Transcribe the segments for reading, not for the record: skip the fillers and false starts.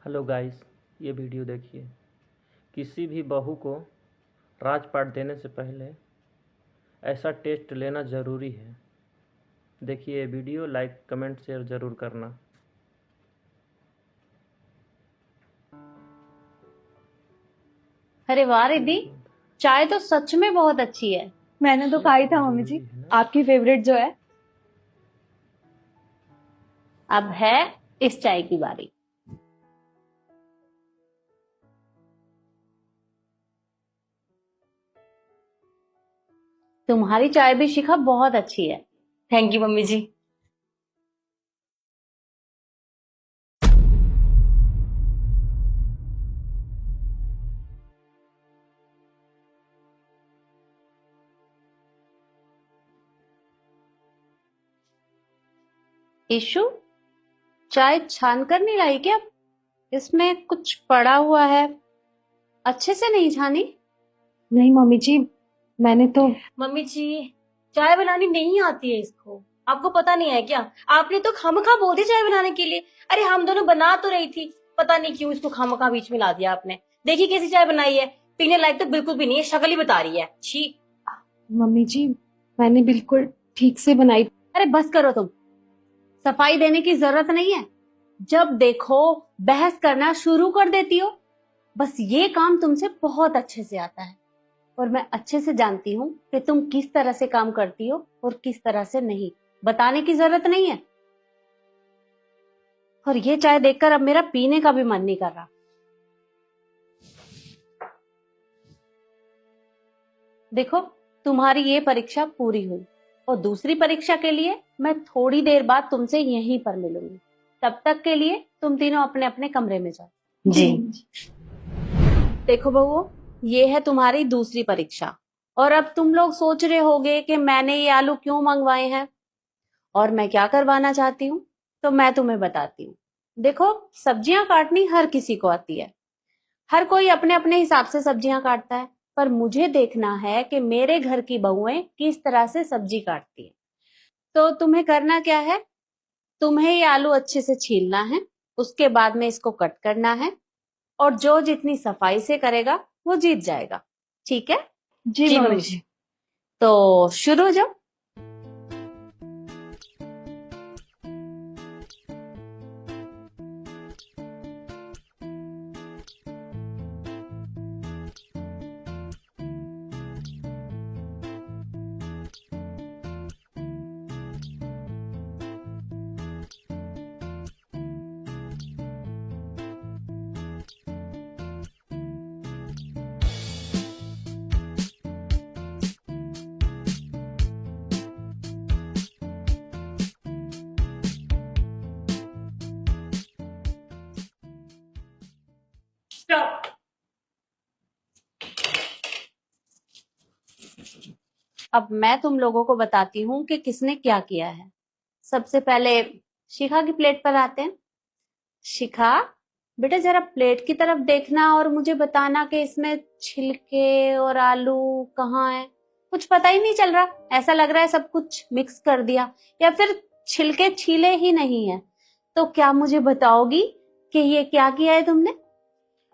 Hello guys, ये video देखिए। किसी भी बहू को राजपाट देने से पहले ऐसा टेस्ट लेना ज़रूरी है। देखिए ये वीडियो, लाइक कमेंट शेयर ज़रूर करना। अरे वाह रिद्धि, चाय तो सच में बहुत अच्छी है। मैंने तो खाई था मम्मी जी। ज़रूरी है ना। आपकी फेवरेट जो है। अब है इस चाय की बारी। तुम्हारी चाय भी शिखा बहुत अच्छी है। Thank you mummy ji. Ishu, चाय छान कर नहीं लाई क्या? इसमें कुछ पड़ा हुआ है, अच्छे से नहीं छानी? नहीं मम्मी जी, मैंने तो। मम्मी जी, चाय बनानी नहीं आती है इसको। आपको पता नहीं है क्या? आपने तो खामखा बोल दी चाय बनाने के लिए। अरे हम दोनों बना तो रही थी, पता नहीं क्यों इसको खामखा बीच में ला दिया आपने। देखिए कैसी चाय बनाई है, पीने लायक तो बिल्कुल भी नहीं है, शक्ल ही बता रही है। छी। मम्मी जी, मैंने बिल्कुल ठीक से बनाई। अरे बस करो तुम, सफाई देने की जरूरत नहीं है। जब देखो बहस करना शुरू कर देती हो। बस ये काम तुमसे बहुत अच्छे से आता है और मैं अच्छे से जानती हूँ कि तुम किस तरह से काम करती हो और किस तरह से नहीं। बताने की जरूरत नहीं है। और ये चाय देखकर अब मेरा पीने का भी मन नहीं कर रहा। देखो, तुम्हारी ये परीक्षा पूरी हुई और दूसरी परीक्षा के लिए मैं थोड़ी देर बाद तुमसे यहीं पर मिलूंगी। तब तक के लिए तुम तीनों अपने अपने कमरे में जाओ। जी। देखो बहू, ये है तुम्हारी दूसरी परीक्षा। और अब तुम लोग सोच रहे होगे कि मैंने ये आलू क्यों मंगवाए हैं और मैं क्या करवाना चाहती हूँ, तो मैं तुम्हें बताती हूँ। देखो, सब्जियां काटनी हर किसी को आती है। हर कोई अपने अपने हिसाब से सब्जियां काटता है, पर मुझे देखना है कि मेरे घर की बहुएं किस तरह से सब्जी काटती है। तो तुम्हें करना क्या है, तुम्हें ये आलू अच्छे से छीलना है, उसके बाद में इसको कट करना है और जो जितनी सफाई से करेगा वो जीत जाएगा। ठीक है? जी मम्मी जी। तो शुरू हो जाओ। स्टॉप। अब मैं तुम लोगों को बताती हूँ कि किसने क्या किया है। सबसे पहले शिखा की प्लेट पर आते हैं। शिखा, बेटा जरा प्लेट की तरफ देखना और मुझे बताना कि इसमें छिलके और आलू कहाँ है। कुछ पता ही नहीं चल रहा, ऐसा लग रहा है सब कुछ मिक्स कर दिया या फिर छिलके छीले ही नहीं है। तो क्या मुझे बताओगी कि ये क्या किया है तुमने?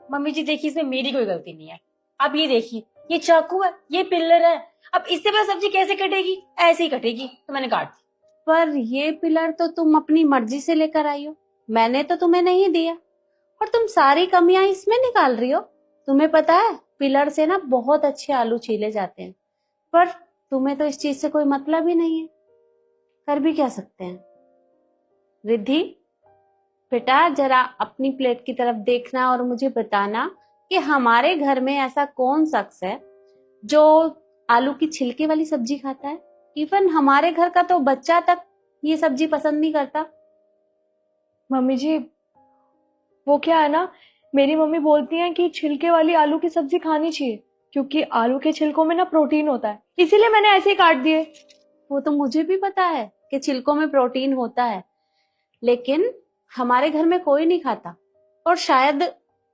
मम्मी जी देखिए, इसमें मेरी कोई गलती नहीं है। अब ये देखिए, ये चाकू है, ये पिलर है। अब इससे बस सब्जी कैसे कटेगी? ऐसे ही कटेगी, तो मैंने काट दी। पर ये पिलर तो तुम अपनी मर्जी से लेकर आई हो, मैंने तो तुम्हें नहीं दिया। और तुम सारी कमियां इसमें निकाल रही हो। तुम्हें पता है पिलर से ना बहुत अच्छे आलू छीले जाते हैं, पर तुम्हें तो इस चीज से कोई मतलब ही नहीं है। कर भी क्या सकते हैं। रिद्धि, बेटा जरा अपनी प्लेट की तरफ देखना और मुझे बताना कि हमारे घर में ऐसा कौन शख्स है जो आलू की छिलके वाली सब्जी खाता है। इवन हमारे घर का तो बच्चा तक ये सब्जी पसंद नहीं करता। मम्मी जी, वो क्या है ना, मेरी मम्मी बोलती हैं कि छिलके वाली आलू की सब्जी खानी चाहिए क्योंकि आलू के छिलकों में ना प्रोटीन होता है, इसीलिए मैंने ऐसे ही काट दिए। वो तो मुझे भी पता है कि छिलकों में प्रोटीन होता है, लेकिन हमारे घर में कोई नहीं खाता। और शायद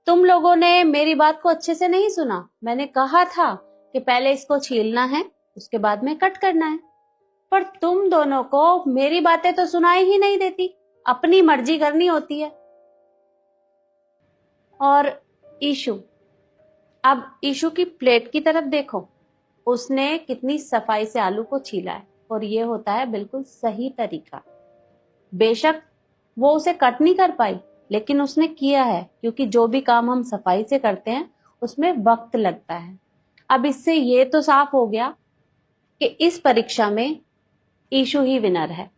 तुम लोगों ने मेरी बात को अच्छे से नहीं सुना। मैंने कहा था कि पहले इसको छीलना है, उसके बाद में कट करना है। पर तुम दोनों को मेरी बातें तो सुनाई ही नहीं देती, अपनी मर्जी करनी होती है। और ईशु, अब ईशु की प्लेट की तरफ देखो, उसने कितनी सफाई से आलू को छीला है और ये होता है बिल्कुल सही तरीका। बेशक वो उसे कट नहीं कर पाई, लेकिन उसने किया है, क्योंकि जो भी काम हम सफाई से करते हैं उसमें वक्त लगता है। अब इससे ये तो साफ हो गया कि इस परीक्षा में ईशु ही विनर है।